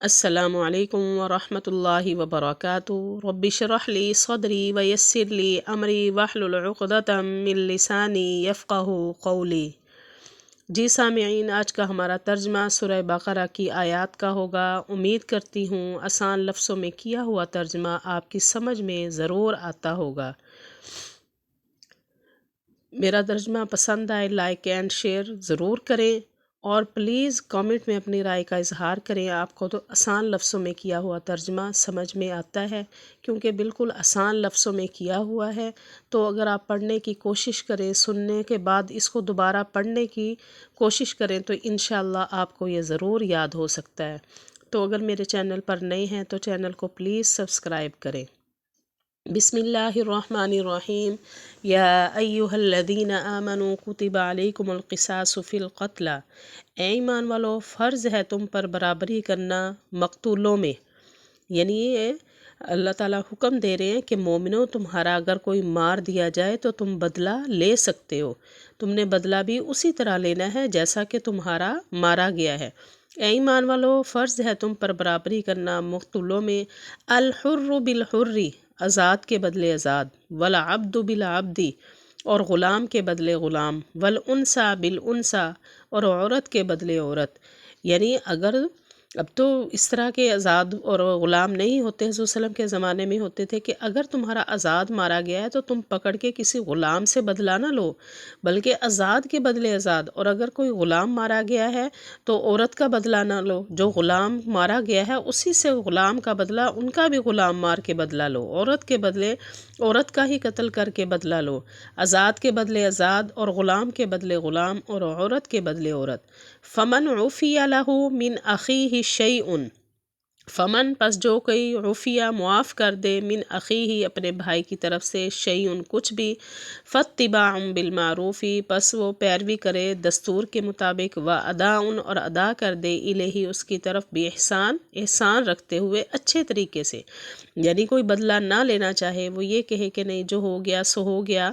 السلام علیکم ورحمۃ اللہ وبرکاتہ۔ رب اشرح لی صدری ویسر لی امری واحلل عقدۃ من لسانی یفقہوا قولی۔ جی سامعین، آج کا ہمارا ترجمہ سورہ بقرہ کی آیات کا ہوگا۔ امید کرتی ہوں آسان لفظوں میں کیا ہوا ترجمہ آپ کی سمجھ میں ضرور آتا ہوگا۔ میرا ترجمہ پسند آئے لائک اینڈ شیئر ضرور کریں، اور پلیز کامنٹ میں اپنی رائے کا اظہار کریں۔ آپ کو تو آسان لفظوں میں کیا ہوا ترجمہ سمجھ میں آتا ہے، کیونکہ بالکل آسان لفظوں میں کیا ہوا ہے۔ تو اگر آپ پڑھنے کی کوشش کریں، سننے کے بعد اس کو دوبارہ پڑھنے کی کوشش کریں، تو انشاءاللہ آپ کو یہ ضرور یاد ہو سکتا ہے۔ تو اگر میرے چینل پر نئے ہیں تو چینل کو پلیز سبسکرائب کریں۔ بسم اللہ الرحمن الرحیم۔ یا ایہا الذین آمنوا کتب علیکم القصاص فی القتل۔ اے ایمان والو، فرض ہے تم پر برابری کرنا مقتولوں میں۔ یعنی یہ اللہ تعالیٰ حکم دے رہے ہیں کہ مومنو، تمہارا اگر کوئی مار دیا جائے تو تم بدلہ لے سکتے ہو۔ تم نے بدلہ بھی اسی طرح لینا ہے جیسا کہ تمہارا مارا گیا ہے۔ اے ایمان والو، فرض ہے تم پر برابری کرنا مقتولوں میں۔ الحر بالحر، آزاد کے بدلے آزاد، والعبد بالعبد، اور غلام کے بدلے غلام، والانثی بالانثی، اور عورت کے بدلے عورت۔ یعنی اگر اب تو اس طرح کے آزاد اور غلام نہیں ہوتے، حضور صلی اللہ علیہ وسلم کے زمانے میں ہوتے تھے کہ اگر تمہارا آزاد مارا گیا ہے تو تم پکڑ کے کسی غلام سے بدلہ نہ لو، بلکہ آزاد کے بدلے آزاد۔ اور اگر کوئی غلام مارا گیا ہے تو عورت کا بدلہ نہ لو، جو غلام مارا گیا ہے اسی سے غلام کا بدلہ، ان کا بھی غلام مار کے بدلہ لو، عورت کے بدلے عورت کا ہی قتل کر کے بدلہ لو، آزاد کے بدلے آزاد، اور غلام کے بدلے غلام، اور عورت کے بدلے عورت۔ فمن عفی لہ من اخیہ شیء، فمن پس جو کوئی عفیہ معاف کر دے، من اخیہ اپنے بھائی کی طرف سے، شیء کچھ بھی، فاتباع بالمعروف پس وہ پیروی کرے دستور کے مطابق، و اداء اور ادا کر دے، الیہ اس کی طرف، باحسان احسان رکھتے ہوئے اچھے طریقے سے۔ یعنی کوئی بدلہ نہ لینا چاہے، وہ یہ کہے کہ نہیں جو ہو گیا سو ہو گیا،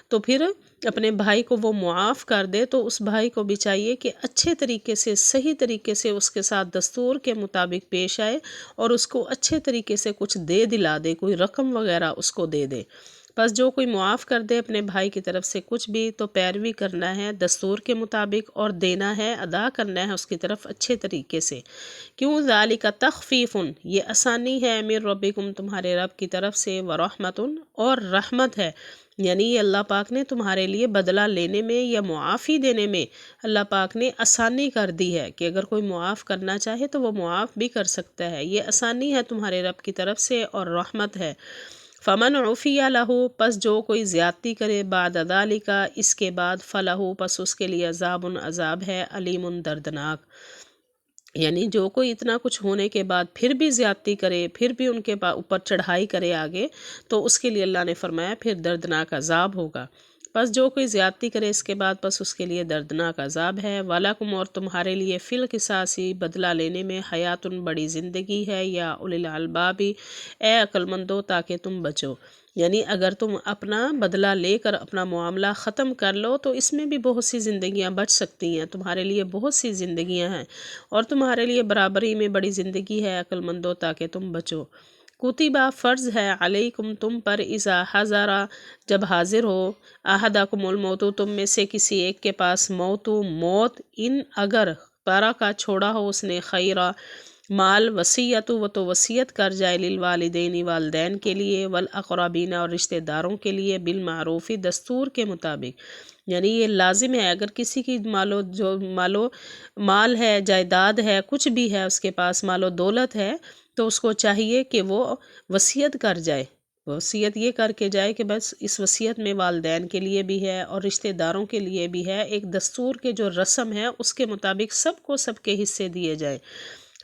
تو پھر اپنے بھائی کو وہ معاف کر دے، تو اس بھائی کو بھی چاہیے کہ اچھے طریقے سے، صحیح طریقے سے اس کے ساتھ دستور کے مطابق پیش آئے، اور اس کو اچھے طریقے سے کچھ دے دلا دے، کوئی رقم وغیرہ اس کو دے دے۔ بس جو کوئی معاف کر دے اپنے بھائی کی طرف سے کچھ بھی، تو پیروی کرنا ہے دستور کے مطابق، اور دینا ہے، ادا کرنا ہے اس کی طرف اچھے طریقے سے۔ کیوں؟ ذالک تخفیف، یہ آسانی ہے، من ربکم تمہارے رب کی طرف سے، ورحمت اور رحمت ہے۔ یعنی یہ اللہ پاک نے تمہارے لیے بدلہ لینے میں یا معافی دینے میں اللہ پاک نے آسانی کر دی ہے، کہ اگر کوئی معاف کرنا چاہے تو وہ معاف بھی کر سکتا ہے۔ یہ آسانی ہے تمہارے رب کی طرف سے، اور رحمت ہے۔ فمن عفی لہ پس جو کوئی زیادتی کرے، بعد ذالک اس کے بعد، فلہ پس اس کے لیے عذاب عذاب ہے، علیم دردناک۔ یعنی جو کوئی اتنا کچھ ہونے کے بعد پھر بھی زیادتی کرے، پھر بھی ان کے اوپر چڑھائی کرے آگے، تو اس کے لیے اللہ نے فرمایا پھر دردناک عذاب ہوگا۔ پس جو کوئی زیادتی کرے اس کے بعد، پس اس کے لیے دردناک عذاب ہے۔ وَلَكُمْ اور تمہارے لیے، فی القصاص بدلہ لینے میں، حیات بڑی زندگی ہے، یا اولی الالباب اے عقل مندو، تاکہ تم بچو۔ یعنی اگر تم اپنا بدلہ لے کر اپنا معاملہ ختم کر لو تو اس میں بھی بہت سی زندگیاں بچ سکتی ہیں، تمہارے لیے بہت سی زندگیاں ہیں، اور تمہارے لیے برابری میں بڑی زندگی ہے عقل مندو، تاکہ تم بچو۔ کتبہ فرض ہے، علیکم تم پر، اذا حضر جب حاضر ہو، احدکم الموت تم میں سے کسی ایک کے پاس، موت، ان اگر ترک چھوڑا ہو اس نے، خیرا مال، وصیت وہ تو وصیت کر جائے، للوالدین والدین کے لیے، والاقربین اور رشتہ داروں کے لیے، بالمعروف دستور کے مطابق۔ یعنی یہ لازم ہے، اگر کسی کی مال ہے، جائیداد ہے، کچھ بھی ہے اس کے پاس، مال و دولت ہے، تو اس کو چاہیے کہ وہ وصیت کر جائے، وصیت یہ کر کے جائے کہ بس اس وصیت میں والدین کے لیے بھی ہے اور رشتہ داروں کے لیے بھی ہے، ایک دستور کے جو رسم ہے اس کے مطابق سب کو سب کے حصے دیے جائیں۔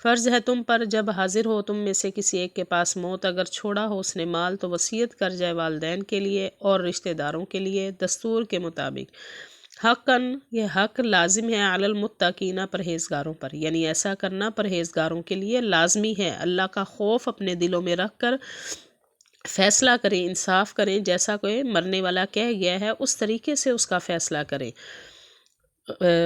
فرض ہے تم پر جب حاضر ہو تم میں سے کسی ایک کے پاس موت، اگر چھوڑا ہو اس نے مال، تو وصیت کر جائے والدین کے لیے اور رشتہ داروں کے لیے دستور کے مطابق۔ حقاً یہ حق لازم ہے، علی المتقین پرہیزگاروں پر، یعنی ایسا کرنا پرہیزگاروں کے لیے لازمی ہے۔ اللہ کا خوف اپنے دلوں میں رکھ کر فیصلہ کریں، انصاف کریں، جیسا کوئی مرنے والا کہہ گیا ہے اس طریقے سے اس کا فیصلہ کریں۔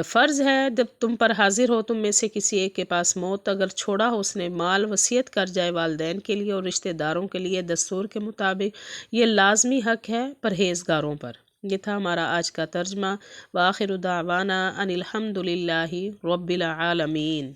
فرض ہے جب تم پر حاضر ہو تم میں سے کسی ایک کے پاس موت، اگر چھوڑا ہو اس نے مال، وصیت کر جائے والدین کے لیے اور رشتہ داروں کے لیے دستور کے مطابق، یہ لازمی حق ہے پرہیزگاروں پر۔ یہ تھا ہمارا آج کا ترجمہ۔ وآخر دعوانا ان الحمد للہ رب العالمین۔